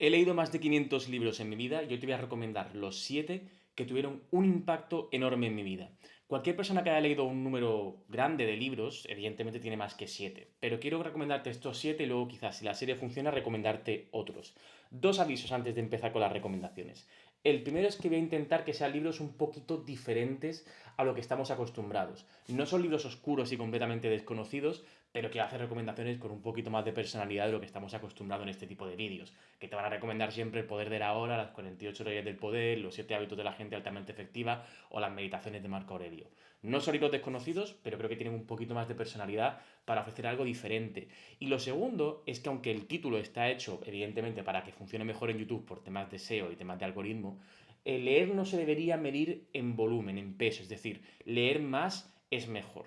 He leído más de 500 libros en mi vida y hoy te voy a recomendar los 7 que tuvieron un impacto enorme en mi vida. Cualquier persona que haya leído un número grande de libros, evidentemente tiene más que 7, pero quiero recomendarte estos 7 y luego quizás si la serie funciona recomendarte otros. Dos avisos antes de empezar con las recomendaciones. El primero es que voy a intentar que sean libros un poquito diferentes a lo que estamos acostumbrados. No son libros oscuros y completamente desconocidos, pero quiero hacer recomendaciones con un poquito más de personalidad de lo que estamos acostumbrados en este tipo de vídeos, que te van a recomendar siempre El poder de la hora, las 48 leyes del poder, los 7 hábitos de la gente altamente efectiva o las meditaciones de Marco Aurelio. No son libros desconocidos, pero creo que tienen un poquito más de personalidad para ofrecer algo diferente. Y lo segundo es que aunque el título está hecho, evidentemente, para que funcione mejor en YouTube por temas de SEO y temas de algoritmo, el leer no se debería medir en volumen, en peso, es decir, leer más es mejor.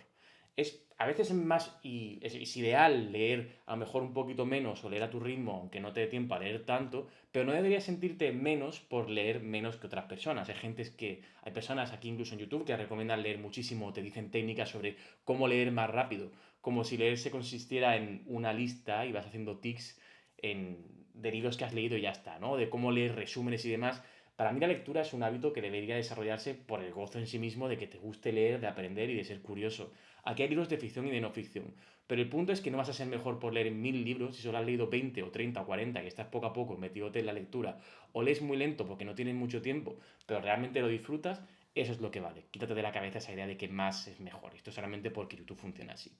A veces es ideal leer a lo mejor un poquito menos o leer a tu ritmo, aunque no te dé tiempo a leer tanto, pero no deberías sentirte menos por leer menos que otras personas. Hay personas aquí incluso en YouTube que recomiendan leer muchísimo, te dicen técnicas sobre cómo leer más rápido, como si leer se consistiera en una lista y vas haciendo tics de libros que has leído y ya está, ¿no? De cómo leer resúmenes y demás. Para mí la lectura es un hábito que debería desarrollarse por el gozo en sí mismo de que te guste leer, de aprender y de ser curioso. Aquí hay libros de ficción y de no ficción, pero el punto es que no vas a ser mejor por leer 1000 libros si solo has leído 20 o 30 o 40 y estás poco a poco metidote en la lectura, o lees muy lento porque no tienes mucho tiempo, pero realmente lo disfrutas. Eso es lo que vale. Quítate de la cabeza esa idea de que más es mejor. Esto es solamente porque YouTube funciona así.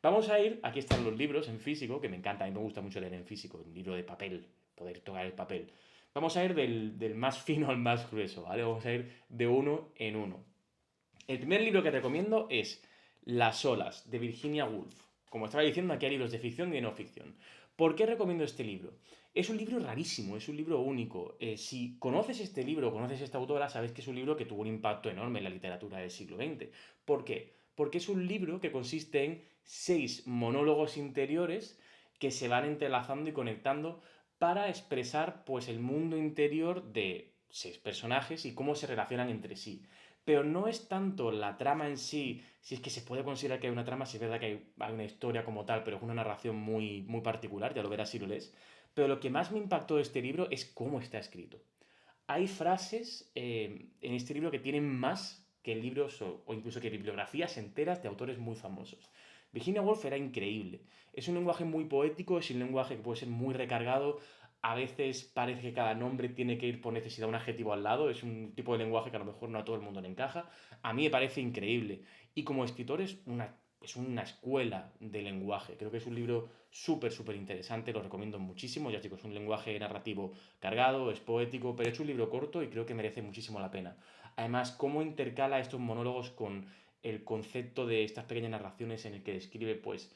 Vamos a ir, aquí están los libros en físico, que me encanta, a mí me gusta mucho leer en físico, un libro de papel, poder tocar el papel. Vamos a ir del más fino al más grueso, ¿vale? Vamos a ir de uno en uno. El primer libro que recomiendo es Las olas, de Virginia Woolf. Como estaba diciendo, aquí hay libros de ficción y de no ficción. ¿Por qué recomiendo este libro? Es un libro rarísimo, es un libro único. Si conoces este libro, conoces esta autora, sabes que es un libro que tuvo un impacto enorme en la literatura del siglo XX. ¿Por qué? Porque es un libro que consiste en 6 monólogos interiores que se van entrelazando y conectando para expresar pues el mundo interior de 6 personajes y cómo se relacionan entre sí. Pero no es tanto la trama en sí, si es que se puede considerar que hay una trama, si es verdad que hay una historia como tal, pero es una narración muy, muy particular, ya lo verás si lo lees. Pero lo que más me impactó de este libro es cómo está escrito. Hay frases en este libro que tienen más que libros o incluso que bibliografías enteras de autores muy famosos. Virginia Woolf era increíble. Es un lenguaje muy poético, es un lenguaje que puede ser muy recargado. A veces parece que cada nombre tiene que ir por necesidad un adjetivo al lado. Es un tipo de lenguaje que a lo mejor no a todo el mundo le encaja. A mí me parece increíble. Y como escritor es una escuela de lenguaje. Creo que es un libro súper, súper interesante. Lo recomiendo muchísimo. Ya os digo, es un lenguaje narrativo cargado, es poético, pero es un libro corto y creo que merece muchísimo la pena. Además, cómo intercala estos monólogos con el concepto de estas pequeñas narraciones en el que describe, pues,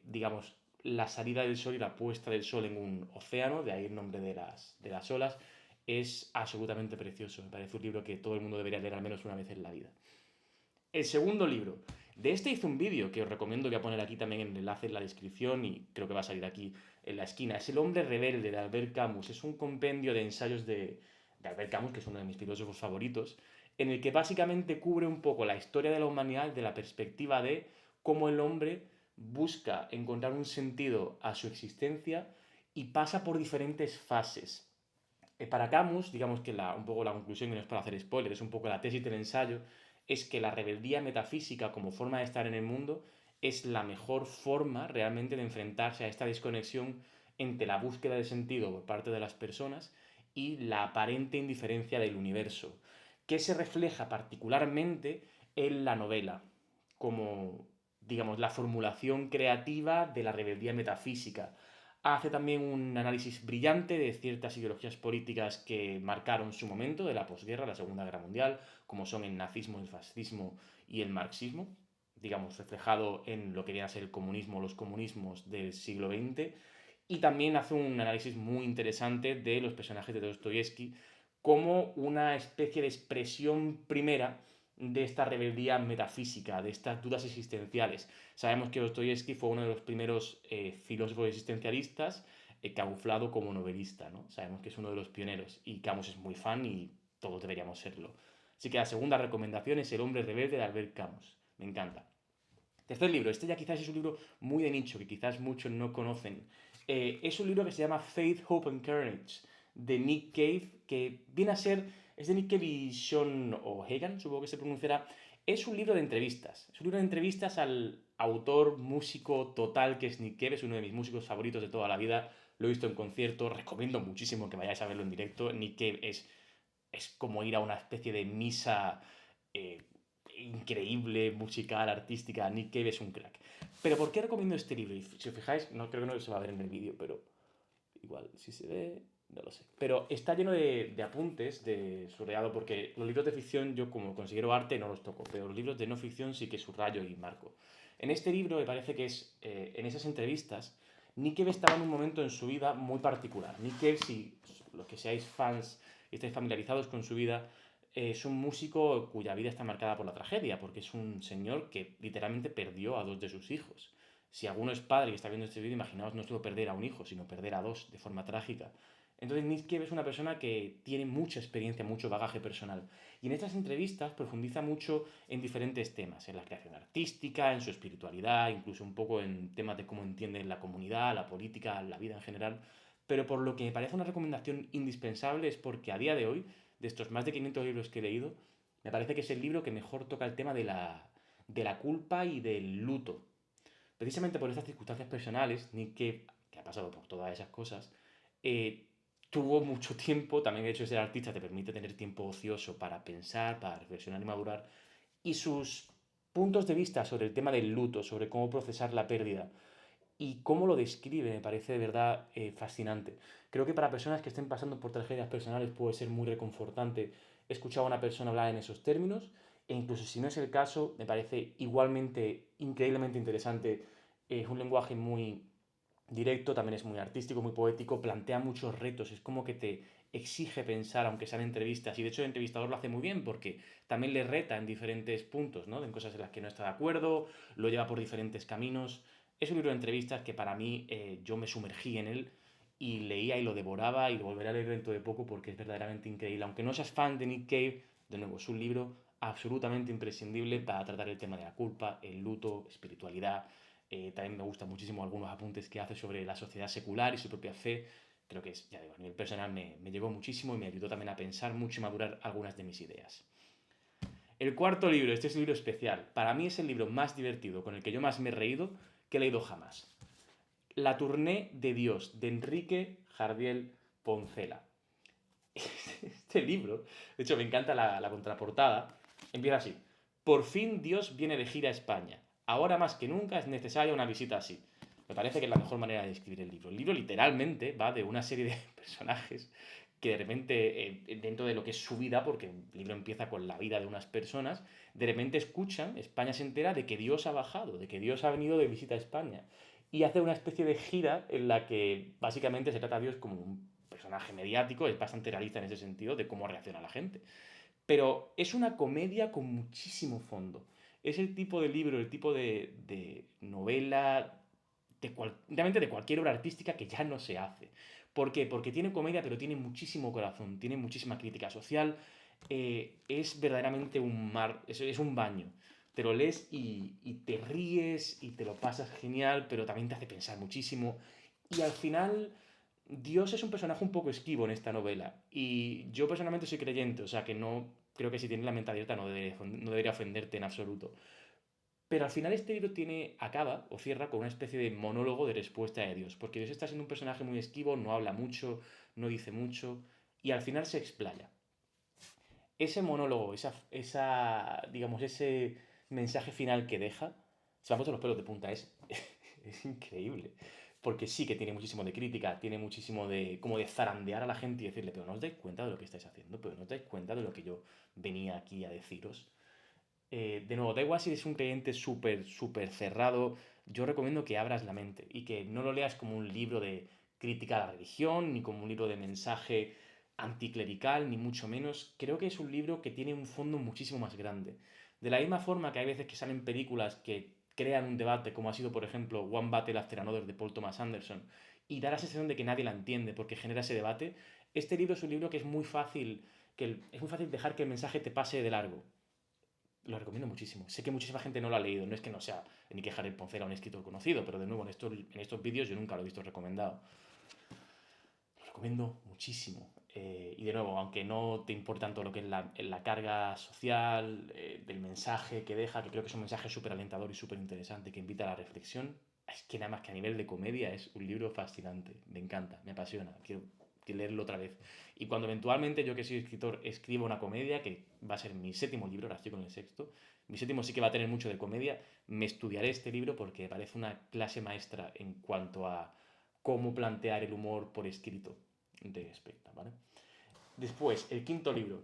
digamos, la salida del sol y la puesta del sol en un océano, de ahí el nombre de las olas, es absolutamente precioso. Me parece un libro que todo el mundo debería leer al menos una vez en la vida. El segundo libro. De este hice un vídeo que os recomiendo, voy a poner aquí también el enlace en la descripción y creo que va a salir aquí en la esquina. Es El hombre rebelde de Albert Camus. Es un compendio de ensayos de Albert Camus, que es uno de mis filósofos favoritos, en el que básicamente cubre un poco la historia de la humanidad desde la perspectiva de cómo el hombre busca encontrar un sentido a su existencia y pasa por diferentes fases. Para Camus, digamos que un poco la conclusión, y no es para hacer spoiler, es un poco la tesis del ensayo, es que la rebeldía metafísica como forma de estar en el mundo es la mejor forma realmente de enfrentarse a esta desconexión entre la búsqueda de sentido por parte de las personas y la aparente indiferencia del universo, que se refleja particularmente en la novela, como, digamos, la formulación creativa de la rebeldía metafísica. Hace también un análisis brillante de ciertas ideologías políticas que marcaron su momento de la posguerra, la Segunda Guerra Mundial, como son el nazismo, el fascismo y el marxismo, digamos, reflejado en lo que viene a ser el comunismo, los comunismos del siglo XX. Y también hace un análisis muy interesante de los personajes de Dostoyevsky como una especie de expresión primera de esta rebeldía metafísica, de estas dudas existenciales. Sabemos que Dostoyevsky fue uno de los primeros filósofos existencialistas camuflado como novelista, ¿no? Sabemos que es uno de los pioneros y Camus es muy fan y todos deberíamos serlo. Así que la segunda recomendación es El hombre rebelde de Albert Camus. Me encanta. Tercer libro, este ya quizás es un libro muy de nicho, que quizás muchos no conocen. Es un libro que se llama Faith, Hope and Courage, de Nick Cave, que viene a ser, es de Nick Cave y Sean O'Hagan, supongo que se pronunciará. Es un libro de entrevistas, es un libro de entrevistas al autor, músico total que es Nick Cave, es uno de mis músicos favoritos de toda la vida, lo he visto en concierto, recomiendo muchísimo que vayáis a verlo en directo. Nick Cave es como ir a una especie de misa eh, increíble, musical, artística. Nick Cave es un crack. Pero ¿por qué recomiendo este libro? Y si os fijáis, no creo que no se va a ver en el vídeo, pero igual si se ve, no lo sé. Pero está lleno de apuntes, de subrayado, porque los libros de ficción yo como considero arte no los toco, pero los libros de no ficción sí que subrayo y marco. En este libro me parece que es, en esas entrevistas, Nick Cave estaba en un momento en su vida muy particular. Nick Cave, si los que seáis fans y estáis familiarizados con su vida, es un músico cuya vida está marcada por la tragedia, porque es un señor que literalmente perdió a dos de sus hijos. Si alguno es padre y está viendo este vídeo, imaginaos no solo perder a un hijo, sino perder a dos de forma trágica. Entonces Nick Cave es una persona que tiene mucha experiencia, mucho bagaje personal. Y en estas entrevistas profundiza mucho en diferentes temas, en la creación artística, en su espiritualidad, incluso un poco en temas de cómo entiende la comunidad, la política, la vida en general. Pero por lo que me parece una recomendación indispensable es porque a día de hoy, de estos más de 500 libros que he leído, me parece que es el libro que mejor toca el tema de la culpa y del luto. Precisamente por estas circunstancias personales, Nick Cave, que ha pasado por todas esas cosas, eh, tuvo mucho tiempo, también el hecho de ser artista te permite tener tiempo ocioso para pensar, para reflexionar y madurar, y sus puntos de vista sobre el tema del luto, sobre cómo procesar la pérdida y cómo lo describe, me parece de verdad fascinante. Creo que para personas que estén pasando por tragedias personales puede ser muy reconfortante escuchar a una persona hablar en esos términos, e incluso si no es el caso, me parece igualmente increíblemente interesante. Es un lenguaje muy directo, también es muy artístico, muy poético, plantea muchos retos, es como que te exige pensar, aunque sean entrevistas, y de hecho el entrevistador lo hace muy bien porque también le reta en diferentes puntos, ¿no? En cosas en las que no está de acuerdo, lo lleva por diferentes caminos. Es un libro de entrevistas que para mí yo me sumergí en él y leía y lo devoraba y lo volveré a leer dentro de poco porque es verdaderamente increíble. Aunque no seas fan de Nick Cave, de nuevo, es un libro absolutamente imprescindible para tratar el tema de la culpa, el luto, espiritualidad. También me gustan muchísimo algunos apuntes que hace sobre la sociedad secular y su propia fe. Creo que es, ya digo, a nivel personal me llegó muchísimo y me ayudó también a pensar mucho y madurar algunas de mis ideas. El cuarto libro, este es un libro especial. Para mí es el libro más divertido, con el que yo más me he reído, que he leído jamás. La Tournée de Dios, de Enrique Jardiel Poncela. Este libro, de hecho me encanta la contraportada, empieza así. Por fin Dios viene de gira a España. Ahora más que nunca es necesaria una visita así. Me parece que es la mejor manera de describir el libro. El libro literalmente va de una serie de personajes que de repente, dentro de lo que es su vida, porque el libro empieza con la vida de unas personas, de repente escuchan, España se entera de que Dios ha bajado, de que Dios ha venido de visita a España. Y hace una especie de gira en la que básicamente se trata a Dios como un personaje mediático, es bastante realista en ese sentido de cómo reacciona la gente. Pero es una comedia con muchísimo fondo. Es el tipo de libro, el tipo de novela, realmente de cualquier obra artística que ya no se hace. ¿Por qué? Porque tiene comedia, pero tiene muchísimo corazón, tiene muchísima crítica social. Es verdaderamente un mar, es un baño. Te lo lees y te ríes y te lo pasas genial, pero también te hace pensar muchísimo. Y al final, Dios es un personaje un poco esquivo en esta novela. Y yo personalmente soy creyente, o sea que no creo que si tienes la mente abierta no debería ofenderte en absoluto. Pero al final este libro acaba o cierra con una especie de monólogo de respuesta de Dios, porque Dios está siendo un personaje muy esquivo, no habla mucho, no dice mucho, y al final se explaya. Ese monólogo, digamos, ese mensaje final que deja, se me han puesto los pelos de punta, es increíble. Porque sí que tiene muchísimo de crítica, tiene muchísimo de como de zarandear a la gente y decirle, pero no os dais cuenta de lo que estáis haciendo, pero no os dais cuenta de lo que yo venía aquí a deciros. De nuevo, da igual si eres un creyente súper, súper cerrado, yo recomiendo que abras la mente y que no lo leas como un libro de crítica a la religión, ni como un libro de mensaje anticlerical, ni mucho menos. Creo que es un libro que tiene un fondo muchísimo más grande. De la misma forma que hay veces que salen películas que crean un debate, como ha sido, por ejemplo, One Battle After Another de Paul Thomas Anderson, y da la sensación de que nadie la entiende porque genera ese debate, este libro es un libro que es muy fácil dejar que el mensaje te pase de largo. Lo recomiendo muchísimo. Sé que muchísima gente no lo ha leído, no es que no sea ni que Harry Poncela un escritor conocido, pero de nuevo, en estos vídeos yo nunca lo he visto recomendado. Lo recomiendo muchísimo. Y de nuevo, aunque no te importa tanto lo que es la carga social, del mensaje que deja, que creo que es un mensaje súper alentador y súper interesante, que invita a la reflexión, es que nada más que a nivel de comedia es un libro fascinante. Me encanta, me apasiona. Quiero leerlo otra vez. Y cuando eventualmente yo que soy escritor escriba una comedia, que va a ser mi séptimo libro, ahora estoy con el sexto, mi séptimo sí que va a tener mucho de comedia, me estudiaré este libro porque me parece una clase maestra en cuanto a cómo plantear el humor por escrito de Spectre, ¿vale? Después, el quinto libro.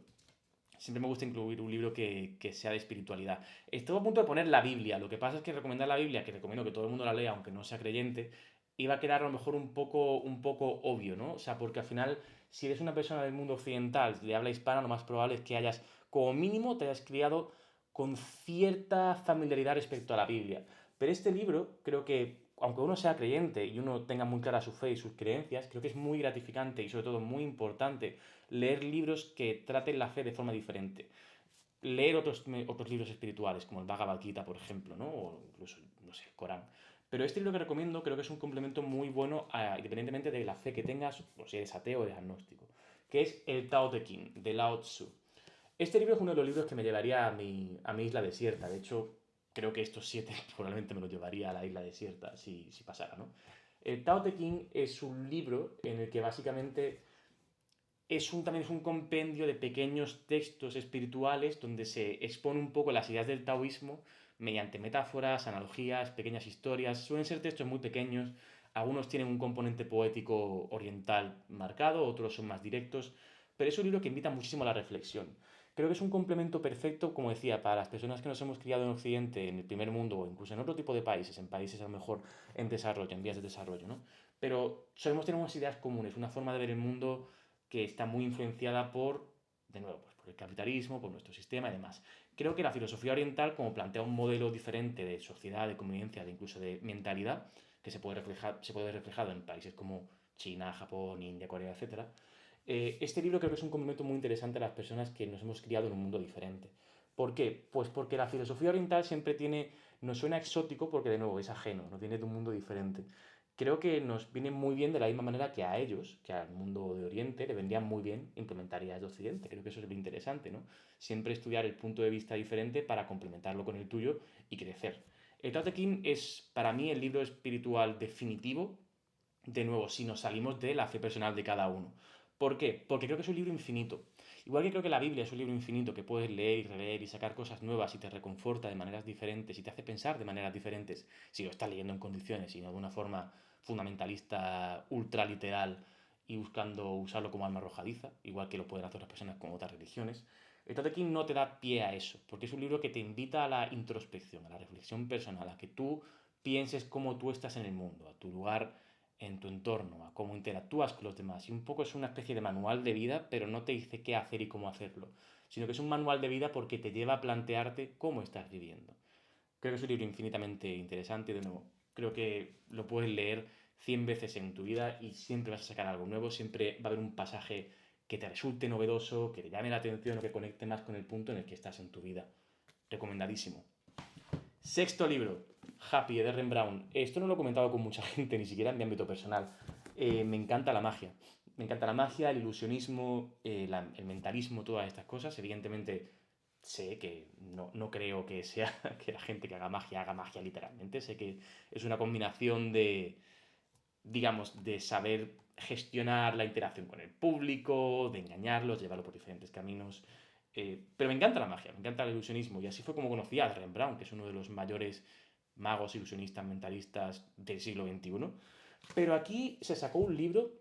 Siempre me gusta incluir un libro que sea de espiritualidad. Estuve a punto de poner la Biblia. Lo que pasa es que recomendar la Biblia, que recomiendo que todo el mundo la lea, aunque no sea creyente, iba a quedar a lo mejor un poco obvio, ¿no? O sea, porque al final, si eres una persona del mundo occidental, de habla hispana, lo más probable es que hayas, como mínimo, te hayas criado con cierta familiaridad respecto a la Biblia. Pero este libro, creo que, aunque uno sea creyente y uno tenga muy clara su fe y sus creencias, creo que es muy gratificante y sobre todo muy importante leer libros que traten la fe de forma diferente. Leer otros libros espirituales, como el Bhagavad Gita, por ejemplo, ¿no? O incluso, no sé, el Corán. Pero este libro que recomiendo creo que es un complemento muy bueno, independientemente de la fe que tengas, o si eres ateo o eres agnóstico, que es el Tao Te Ching, de Lao Tzu. Este libro es uno de los libros que me llevaría a mi isla desierta. De hecho, creo que estos 7 probablemente me los llevaría a la isla desierta si pasara, ¿no? El Tao Te Ching es un libro en el que básicamente también es un compendio de pequeños textos espirituales donde se expone un poco las ideas del taoísmo mediante metáforas, analogías, pequeñas historias. Suelen ser textos muy pequeños, algunos tienen un componente poético oriental marcado, otros son más directos, pero es un libro que invita muchísimo a la reflexión. Creo que es un complemento perfecto, como decía, para las personas que nos hemos criado en Occidente, en el primer mundo o incluso en otro tipo de países, en países a lo mejor en desarrollo, en vías de desarrollo, ¿no? Pero solemos tener unas ideas comunes, una forma de ver el mundo que está muy influenciada por, de nuevo, pues por el capitalismo, por nuestro sistema y demás. Creo que la filosofía oriental, como plantea un modelo diferente de sociedad, de convivencia, de incluso de mentalidad, que se puede reflejar en países como China, Japón, India, Corea, etc. Este libro creo que es un complemento muy interesante a las personas que nos hemos criado en un mundo diferente. ¿Por qué? Pues porque la filosofía oriental siempre nos suena exótico porque de nuevo es ajeno, nos viene de un mundo diferente. Creo que nos viene muy bien de la misma manera que a ellos, que al mundo de Oriente, le vendría muy bien implementar ideas de Occidente. Creo que eso es lo interesante, ¿no? Siempre estudiar el punto de vista diferente para complementarlo con el tuyo y crecer. El Tao Te Ching es para mí el libro espiritual definitivo, de nuevo, si nos salimos de la fe personal de cada uno. ¿Por qué? Porque creo que es un libro infinito. Igual que creo que la Biblia es un libro infinito que puedes leer y releer y sacar cosas nuevas y te reconforta de maneras diferentes y te hace pensar de maneras diferentes si lo estás leyendo en condiciones y no de una forma fundamentalista, ultraliteral y buscando usarlo como arma arrojadiza, igual que lo pueden hacer otras personas con otras religiones. El Tao Te Ching no te da pie a eso, porque es un libro que te invita a la introspección, a la reflexión personal, a que tú pienses cómo tú estás en el mundo, a tu lugar en tu entorno, a cómo interactúas con los demás. Y un poco es una especie de manual de vida, pero no te dice qué hacer y cómo hacerlo, sino que es un manual de vida porque te lleva a plantearte cómo estás viviendo. Creo que es un libro infinitamente interesante, de nuevo. Creo que lo puedes leer 100 veces en tu vida y siempre vas a sacar algo nuevo, siempre va a haber un pasaje que te resulte novedoso, que te llame la atención o que conecte más con el punto en el que estás en tu vida. Recomendadísimo. Sexto libro, Happy, de Derren Brown. Esto no lo he comentado con mucha gente, ni siquiera en mi ámbito personal. Me encanta la magia. Me encanta la magia, el ilusionismo, el mentalismo, todas estas cosas. Evidentemente, sé que no creo que sea que la gente que haga magia literalmente. Sé que es una combinación de, digamos, de saber gestionar la interacción con el público, de engañarlos, llevarlo por diferentes caminos. Pero me encanta la magia, me encanta el ilusionismo. Y así fue como conocí a Rembrandt, que es uno de los mayores magos, ilusionistas, mentalistas del siglo XXI. Pero aquí se sacó un libro,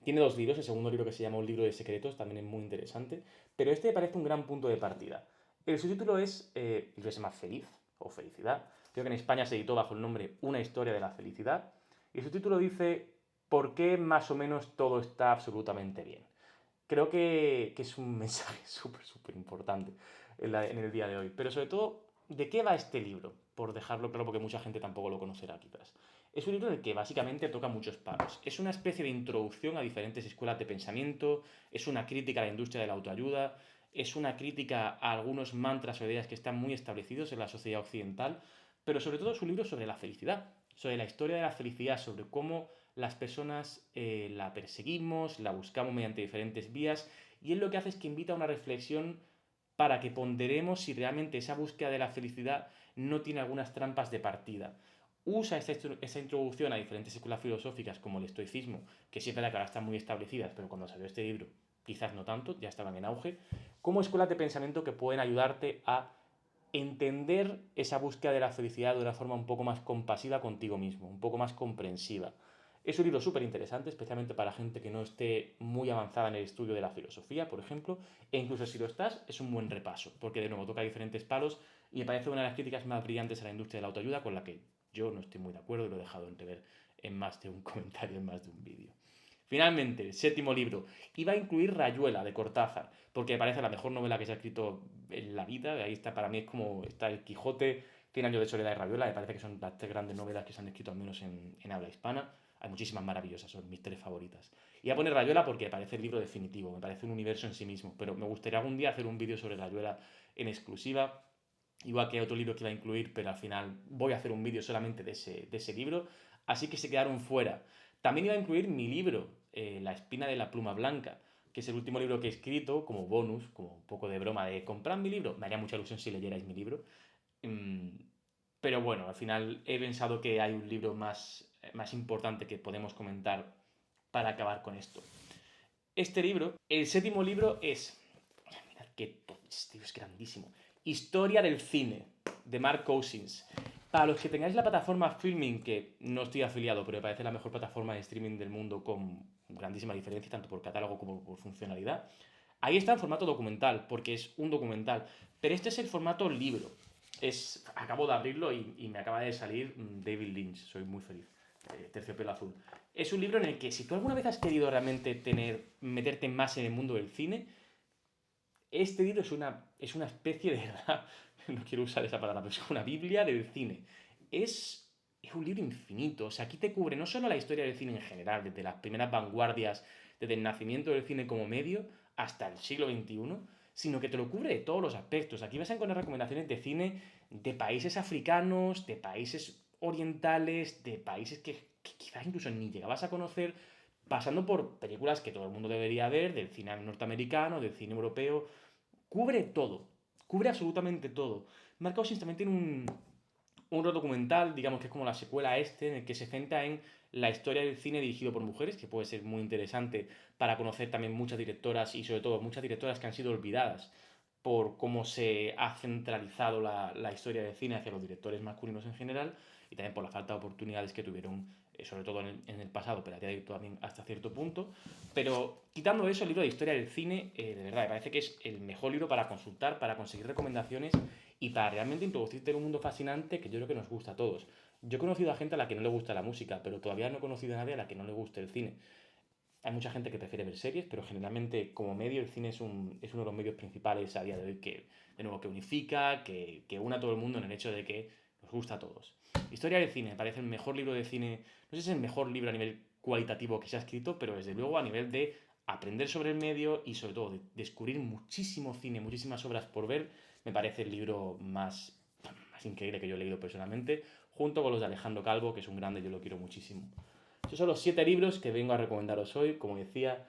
tiene dos libros, el segundo libro que se llama Un libro de secretos, también es muy interesante, pero este me parece un gran punto de partida. El subtítulo es, el libro se llama Feliz o Felicidad, creo que en España se editó bajo el nombre Una historia de la felicidad, y el subtítulo dice ¿por qué más o menos todo está absolutamente bien? Creo que es un mensaje súper importante en el día de hoy. Pero sobre todo, ¿de qué va este libro? Por dejarlo claro, porque mucha gente tampoco lo conocerá quizás. Es un libro en el que básicamente toca muchos palos. Es una especie de introducción a diferentes escuelas de pensamiento, es una crítica a la industria de la autoayuda, es una crítica a algunos mantras o ideas que están muy establecidos en la sociedad occidental, pero sobre todo es un libro sobre la felicidad, sobre la historia de la felicidad, sobre cómo las personas la perseguimos, la buscamos mediante diferentes vías, y él lo que hace es que invita a una reflexión para que ponderemos si realmente esa búsqueda de la felicidad no tiene algunas trampas de partida. Usa esta introducción a diferentes escuelas filosóficas como el estoicismo, que siempre que ahora están muy establecidas, pero cuando salió este libro quizás no tanto, ya estaban en auge, como escuelas de pensamiento que pueden ayudarte a entender esa búsqueda de la felicidad de una forma un poco más compasiva contigo mismo, un poco más comprensiva. Es un libro súper interesante, especialmente para gente que no esté muy avanzada en el estudio de la filosofía, por ejemplo, e incluso si lo estás, es un buen repaso, porque de nuevo toca diferentes palos y me parece una de las críticas más brillantes a la industria de la autoayuda, con la que yo no estoy muy de acuerdo y lo he dejado entrever en más de un comentario, en más de un vídeo. Finalmente, el séptimo libro. Iba a incluir Rayuela, de Cortázar, porque me parece la mejor novela que se ha escrito en la vida. Ahí está, para mí es como está El Quijote, Cien años de soledad y Rayuela. Me parece que son las tres grandes novelas que se han escrito al menos en habla hispana. Hay muchísimas maravillosas, son mis tres favoritas. Y voy a poner Rayuela porque me parece el libro definitivo, me parece un universo en sí mismo. Pero me gustaría algún día hacer un vídeo sobre Rayuela en exclusiva. Igual que otro libro que iba a incluir, pero al final voy a hacer un vídeo solamente de ese libro. Así que se quedaron fuera. También iba a incluir mi libro, La espina de la pluma blanca, que es el último libro que he escrito como bonus, como un poco de broma de comprad mi libro. Me haría mucha ilusión si leyerais mi libro. Mm, pero bueno, al final he pensado que hay un libro más importante que podemos comentar para acabar con esto. Este libro, el séptimo libro es... Mirad que este libro es grandísimo. Historia del cine, de Mark Cousins. Para los que tengáis la plataforma Filming, que no estoy afiliado, pero me parece la mejor plataforma de streaming del mundo con grandísima diferencia, tanto por catálogo como por funcionalidad, ahí está en formato documental, porque es un documental. Pero este es el formato libro. Acabo de abrirlo y me acaba de salir David Lynch, soy muy feliz. Terciopelo azul. Es un libro en el que si tú alguna vez has querido realmente meterte más en el mundo del cine, este libro es una especie de... no quiero usar esa palabra, pero es una biblia del cine. Es un libro infinito. O sea, aquí te cubre no solo la historia del cine en general, desde las primeras vanguardias, desde el nacimiento del cine como medio hasta el siglo XXI, sino que te lo cubre de todos los aspectos. Aquí vas a encontrar recomendaciones de cine de países africanos, de países orientales, de países que quizás incluso ni llegabas a conocer, pasando por películas que todo el mundo debería ver, del cine norteamericano, del cine europeo. Cubre todo, cubre absolutamente todo. Mark Cousins también tiene un documental, digamos que es como la secuela a este, en el que se centra en la historia del cine dirigido por mujeres, que puede ser muy interesante para conocer también muchas directoras y sobre todo muchas directoras que han sido olvidadas por cómo se ha centralizado la historia del cine hacia los directores masculinos en general y también por la falta de oportunidades que tuvieron, sobre todo en el pasado, pero a día de hoy también hasta cierto punto. Pero quitando eso, el libro de historia del cine, de verdad, me parece que es el mejor libro para consultar, para conseguir recomendaciones y para realmente introducirte en un mundo fascinante que yo creo que nos gusta a todos. Yo he conocido a gente a la que no le gusta la música, pero todavía no he conocido a nadie a la que no le guste el cine. Hay mucha gente que prefiere ver series, pero generalmente como medio el cine es uno de los medios principales a día de hoy que, de nuevo, que unifica, que une a todo el mundo en el hecho de que nos gusta a todos. Historia del cine, me parece el mejor libro de cine, no sé si es el mejor libro a nivel cualitativo que se ha escrito, pero desde luego a nivel de aprender sobre el medio y sobre todo de descubrir muchísimo cine, muchísimas obras por ver, me parece el libro más increíble que yo he leído personalmente, junto con los de Alejandro Calvo, que es un grande, yo lo quiero muchísimo. Esos son los 7 libros que vengo a recomendaros hoy. Como decía,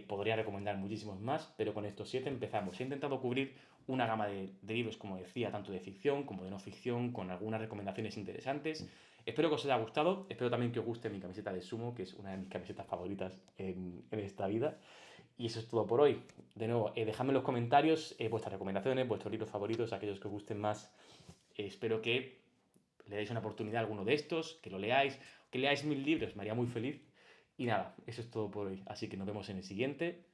podría recomendar muchísimos más, pero con estos 7 empezamos. He intentado cubrir una gama de libros, como decía, tanto de ficción como de no ficción, con algunas recomendaciones interesantes. Espero que os haya gustado, espero también que os guste mi camiseta de Sumo, que es una de mis camisetas favoritas en esta vida. Y eso es todo por hoy. De nuevo, dejadme en los comentarios vuestras recomendaciones, vuestros libros favoritos, aquellos que os gusten más. Espero que le deis una oportunidad a alguno de estos, que lo leáis, que leáis 1000 libros, me haría muy feliz. Y nada, eso es todo por hoy. Así que nos vemos en el siguiente.